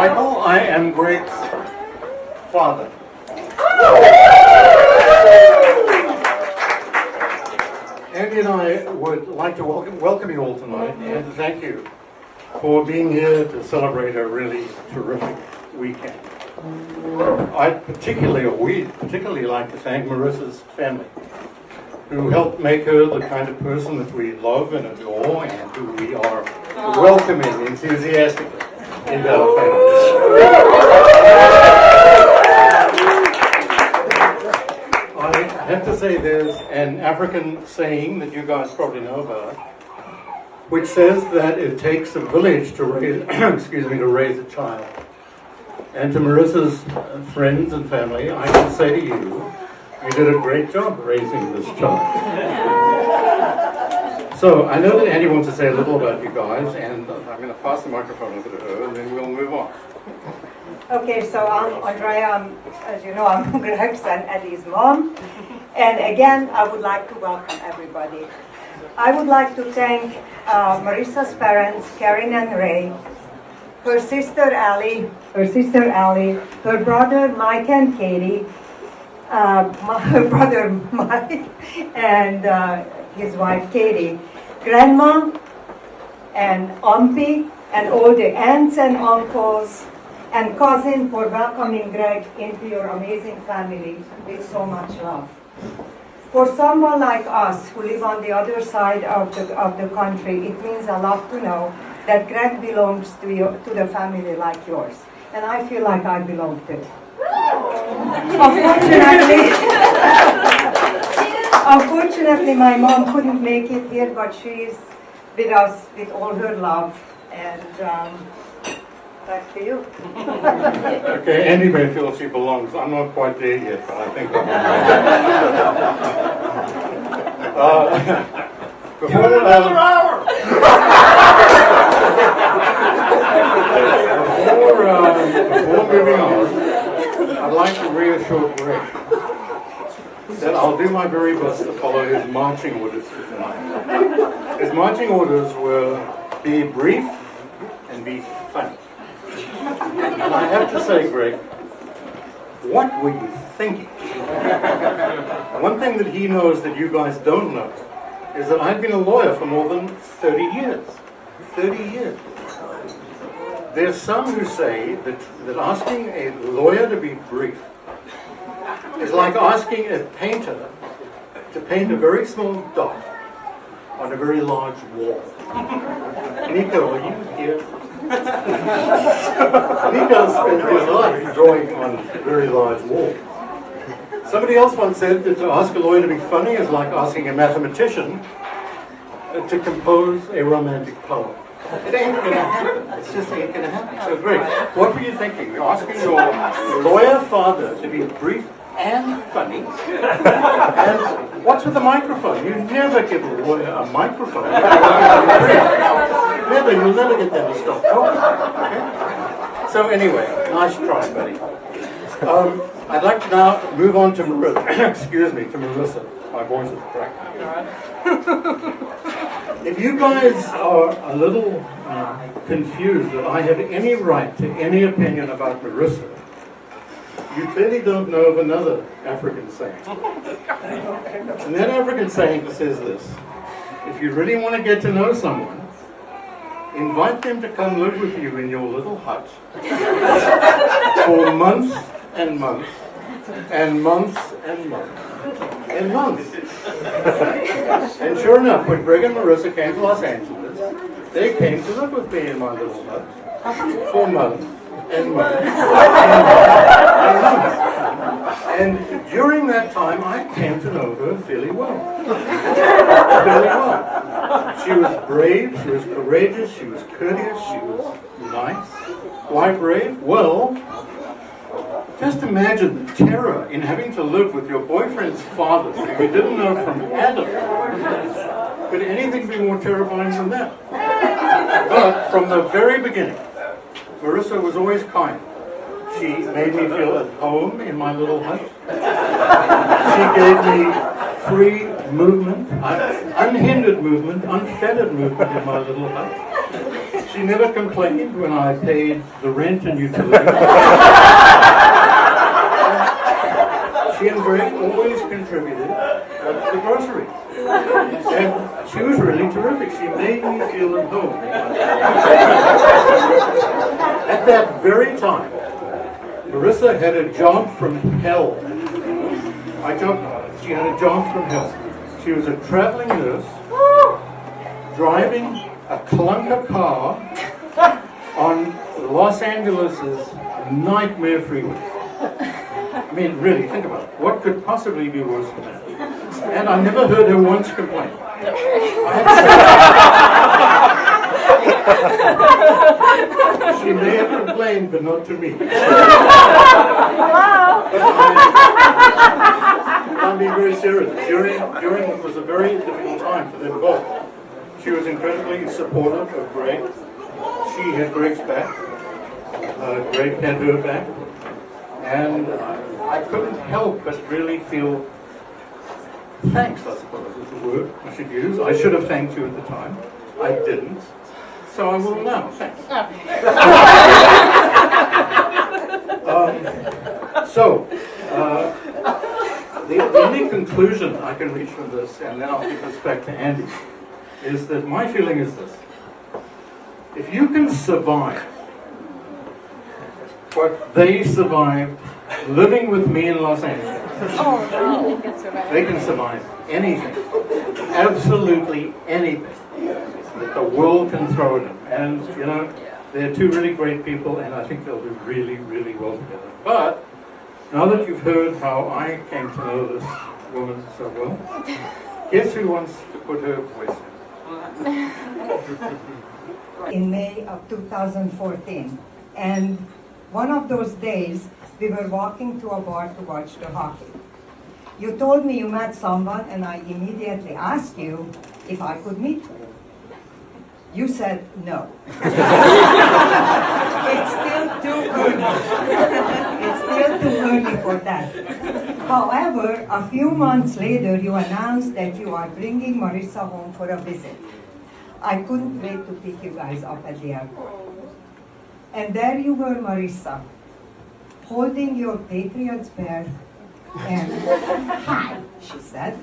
Michael. I am Greg's father. Andy and I would like to welcome you all tonight and to thank you for being here to celebrate a really terrific weekend. We particularly like to thank Marissa'S family, who helped make her the kind of person that we love and adore and who we are welcoming enthusiastically into our family. I have to say there's an African saying that you guys probably know about, which says that it takes a village to raise, to raise a child. And to Marissa'S friends and family, I can say to you, you did a great job raising this child. So I know that Andy wants to say a little about you guys, and I'm going to pass the microphone over to her, and then we'll move on. Okay, so I'm Andrea. As you know, I'm Greg's and Eddie's mom. And again, I would like to welcome everybody. I would like to thank Marissa'S parents, Karen and Ray, her sister Allie, her brother Mike and Katie, her brother Mike, and his wife Katie, grandma and auntie, and all the aunts and uncles and cousins for welcoming Greg into your amazing family with so much love. For someone like us who live on the other side of the country, it means a lot to know that Greg belongs to the family like yours. And I feel like I belong too. Unfortunately, my mom couldn't make it here, but she's with us with all her love. And back to you. Okay, Andy may feel she belongs. I'm not quite there yet, but I think I'm before moving on, I'd like to reassure Greg that I'll do my very best to follow his marching orders for tonight. His marching orders were be brief and be funny. And I have to say, Greg, what were you thinking? One thing that he knows that you guys don't know is that I've been a lawyer for more than 30 years. 30 years. There's some who say that asking a lawyer to be brief is like asking a painter to paint a very small dot on a very large wall. Nico, are you here? Nico spent his life drawing on a very large wall. Somebody else once said that to ask a lawyer to be funny is like asking a mathematician to compose a romantic poem. It ain't gonna happen. It's just ain't gonna happen. So Greg, what were you thinking? You're asking your lawyer father to be brief and funny. And what's with the microphone? You never give a lawyer a microphone. You'll never get them to stop talking. Okay? So anyway, nice try, buddy. I'd like to now move on to Marissa. My voice is cracked. If you guys are a little confused that I have any right to any opinion about Marissa, you clearly don't know of another African saying. And that African saying says this: if you really want to get to know someone, invite them to come live with you in your little hut for months and months and months and months and months. And sure enough, when Greg and Marissa came to Los Angeles, they came to live with me in my little hut for months and months and months. And during that time, I came to know her fairly well. Fairly well. She was brave, she was courageous, she was courteous, she was nice. Why brave? Well, just imagine the terror in having to live with your boyfriend's father who you didn't know from Adam. Could anything be more terrifying than that? But from the very beginning, Marissa was always kind. She made me feel at home in my little hut. She gave me free movement, unhindered movement, unfettered movement in my little hut. She never complained when I paid the rent and utilities. She and Greg always contributed to the groceries. And she was really terrific. She made me feel at home. At that very time, Marissa had a job from hell. She had a job from hell. She was a traveling nurse, driving a clunker car on Los Angeles' nightmare freeways. I mean, really, think about it. What could possibly be worse than that? And I never heard her once complain. She may have complained, but not to me. I'm being very serious. During what was a very difficult time for them both, she was incredibly supportive of Greg. She had Greg's back. Greg had her back. And I couldn't help but really feel thanks, I suppose, is the word I should use. I should have thanked you at the time. I didn't. So I will now. Thanks. The only conclusion I can reach from this, and then I'll give this back to Andy, is that my feeling is this. If you can survive what they survived living with me in Los Angeles, they can survive anything, absolutely anything that the world can throw at them. And, you know, they're two really great people, and I think they'll do really, really well together. But now that you've heard how I came to know this woman so well, guess who wants to put her voice in? In May of 2014, and one of those days we were walking to a bar to watch the hockey. You told me you met someone, and I immediately asked you if I could meet her. You said no. It's still too early. It's still too early for that. However, a few months later, you announced that you are bringing Marissa home for a visit. I couldn't wait to pick you guys up at the airport. And there you were, Marissa, holding your Patriots bear, and hi, she said.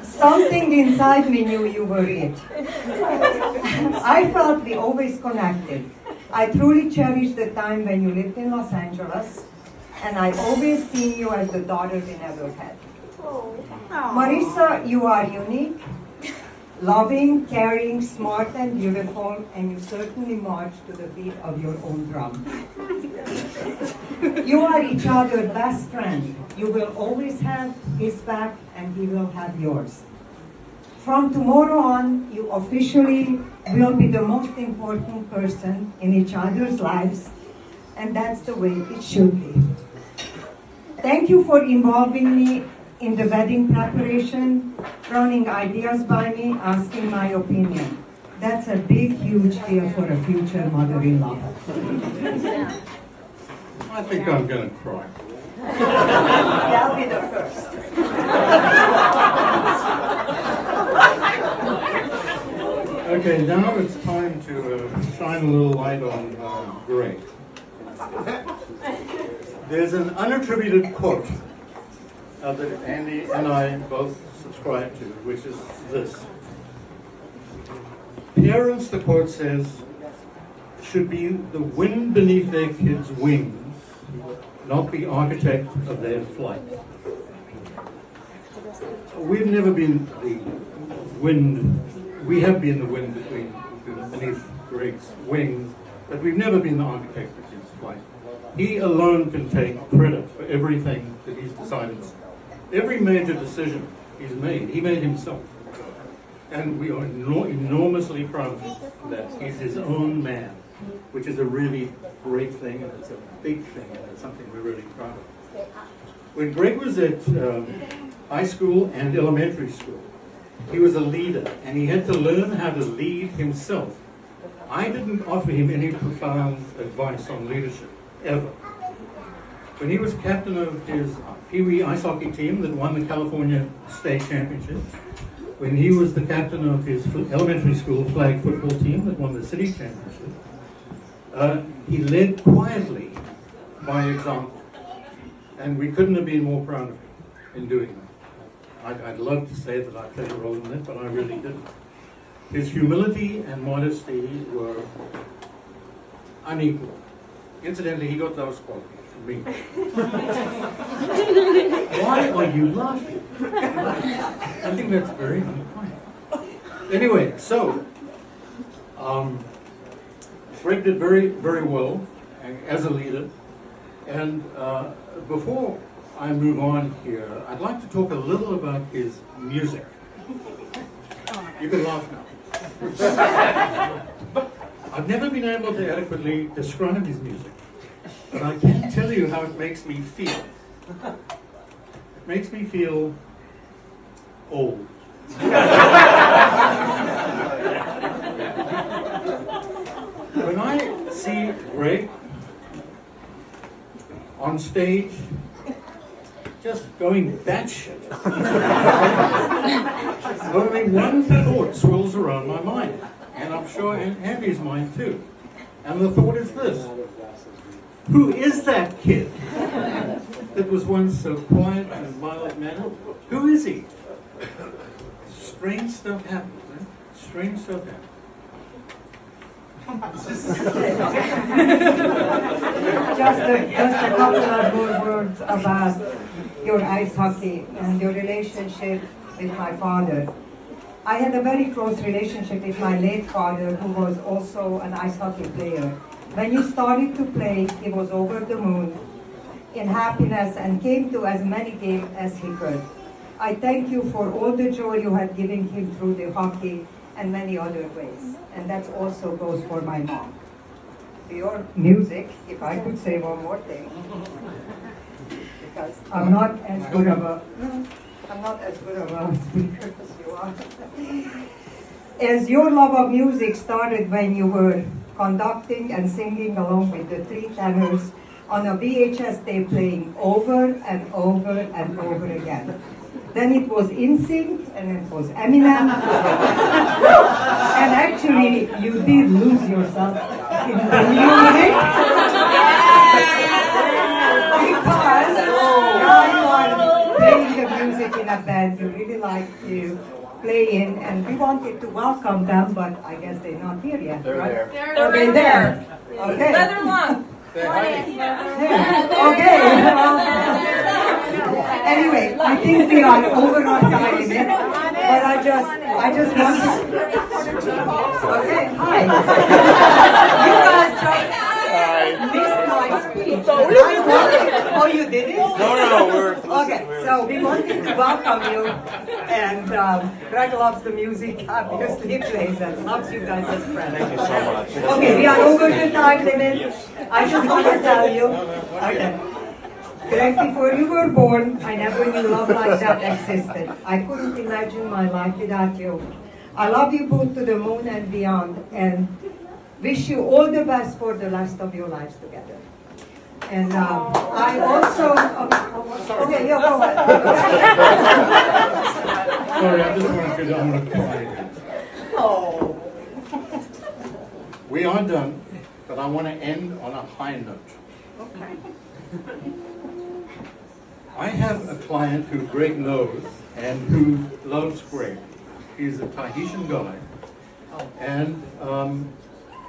Something inside me knew you were it. I felt we always connected. I truly cherished the time when you lived in Los Angeles, and I've always seen you as the daughter we never had. Marissa, you are unique, loving, caring, smart, and beautiful, and you certainly march to the beat of your own drum. You are each other's best friend. You will always have his back, and he will have yours. From tomorrow on, you officially will be the most important person in each other's lives, and that's the way it should be. Thank you for involving me in the wedding preparation, running ideas by me, asking my opinion. That's a big, huge deal for a future mother-in-law. I think I'm going to cry. That'll be the first. Okay, now it's time to shine a little light on Greg. There's an unattributed quote that Andy and I both subscribe to, which is this. Parents, the quote says, should be the wind beneath their kids' wings, not the architect of their flight. We've never been the wind, we have been the wind beneath Greg's wings, but we've never been the architect of his flight. He alone can take credit for everything that he's decided. Every major decision he's made, he made himself. And we are enormously proud of him for that. He's his own man, which is a really great thing, and it's a big thing, and it's something we're really proud of. When Greg was at high school and elementary school, he was a leader, and he had to learn how to lead himself. I didn't offer him any profound advice on leadership, ever. When he was captain of his Pee Wee ice hockey team that won the California State Championship. When he was the captain of his elementary school flag football team that won the city championship, he led quietly by example. And we couldn't have been more proud of him in doing that. I'd love to say that I played a role in it, but I really didn't. His humility and modesty were unequal. Incidentally, he got those qualities from me. Why are you laughing? I think that's very unkind. Anyway, so Greg did very, very well as a leader. And before I move on here, I'd like to talk a little about his music. You can laugh now. I've never been able to adequately describe his music, but I can tell you how it makes me feel. It makes me feel old. When I see Greg on stage, just going batshit, only one thought swirls around my mind, and I'm sure Andy's mind too. And the thought is this: who is that kid that was once so quiet and mild-mannered? Who is he? Strange stuff happens, eh? Strange stuff happens. Just a couple of more words about your ice hockey and your relationship with my father. I had a very close relationship with my late father, who was also an ice hockey player. When you started to play, he was over the moon in happiness and came to as many games as he could. I thank you for all the joy you have given him through the hockey and many other ways. And that also goes for my mom. Your music, if I could say one more thing, because I'm not as good of a speaker as you are. As your love of music started when you were conducting and singing along with the three tenors on a VHS tape, playing over and over and over again. Then it was NSYNC, and it was Eminem. And actually, you did lose yourself in the music. Because now you are playing the music in a band you really like to play in, and we wanted to welcome them, but I guess they're not here yet, They're right? there. They're there. Okay. Leather long. Okay. Well, anyway, I think we are over on time limit, but I just want to. Okay, hi. You guys just missed my speech. Oh, you did it? No, we're. Okay, so we wanted to welcome you, and Greg loves the music, obviously plays and loves you guys as friends. Thank you so much. Okay, we are over the time limit. I just want to tell you. Okay. Greg, before you were born, I never knew love like that existed. I couldn't imagine my life without you. I love you both to the moon and beyond, and wish you all the best for the rest of your lives together. And I also... okay, go ahead. Sorry, I just wanted to I'm going to cry. Oh. We are done, but I want to end on a high note. Okay. I have a client who Greg knows and who loves Greg. He's a Tahitian guy. And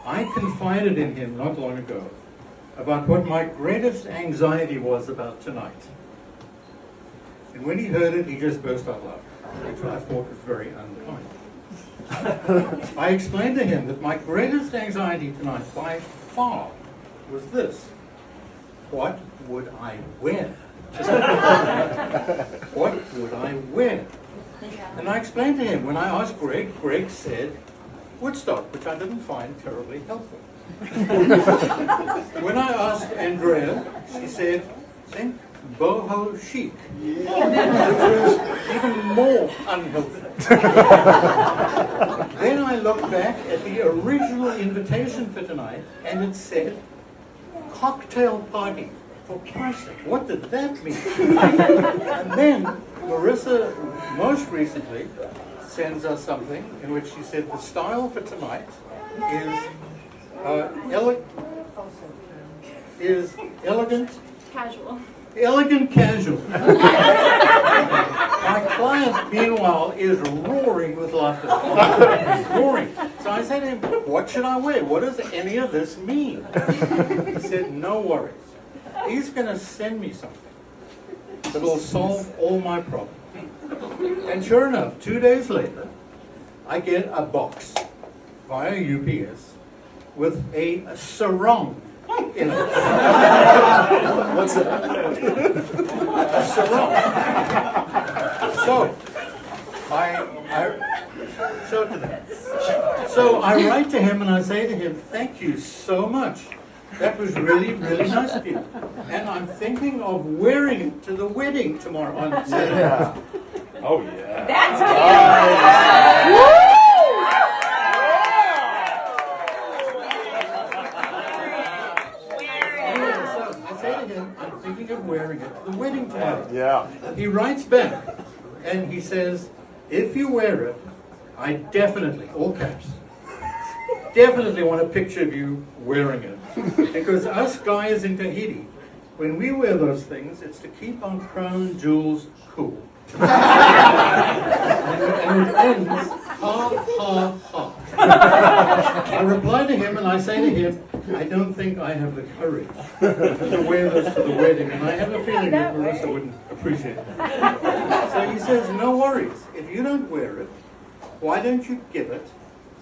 I confided in him not long ago about what my greatest anxiety was about tonight. And when he heard it, he just burst out laughing, which I thought was very unkind. I explained to him that my greatest anxiety tonight by far was this: what would I wear? What would I wear? And I explained to him, when I asked Greg, Greg said Woodstock, which I didn't find terribly helpful. When I asked Andrea, she said, think boho chic, which was even more unhelpful. Then I looked back at the original invitation for tonight, and it said cocktail party. for Christ's sake, what did that mean? And then Marissa, most recently, sends us something in which she said the style for tonight is elegant Casual. Elegant casual. My client, meanwhile, is roaring with laughter. Roaring. So I said to him, what should I wear? What does any of this mean? He said, no worries. He's going to send me something that will solve all my problems. And sure enough, 2 days later, I get a box via UPS with a sarong in it. What's that? A sarong. So, I show it to them. So I write to him and I say to him, thank you so much. That was really, really nice of you. And I'm thinking of wearing it to the wedding tomorrow on Saturday. Yeah. Oh, yeah. That's So I say to him, I'm thinking of wearing it to the wedding tomorrow. Yeah. He writes back and he says, if you wear it, I definitely, all caps, definitely want a picture of you wearing it. Because us guys in Tahiti, when we wear those things, it's to keep our crown jewels cool. and it ends, ha, ha, ha. I reply to him and I say to him, I don't think I have the courage to wear this to the wedding, and I have a feeling that Marissa wouldn't appreciate that. So he says, no worries. If you don't wear it, why don't you give it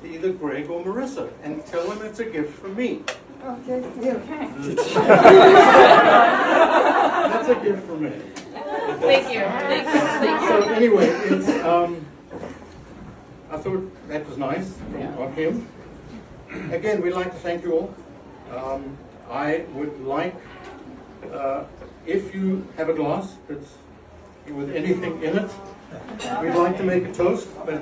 to either Greg or Marissa and tell them it's a gift from me. Okay, yeah. That's a gift from me. Thank you. Thank you. Thank you. So anyway, it's I thought that was nice of him. Again, we'd like to thank you all. I would like, if you have a glass that's with anything in it, we'd like to make a toast. But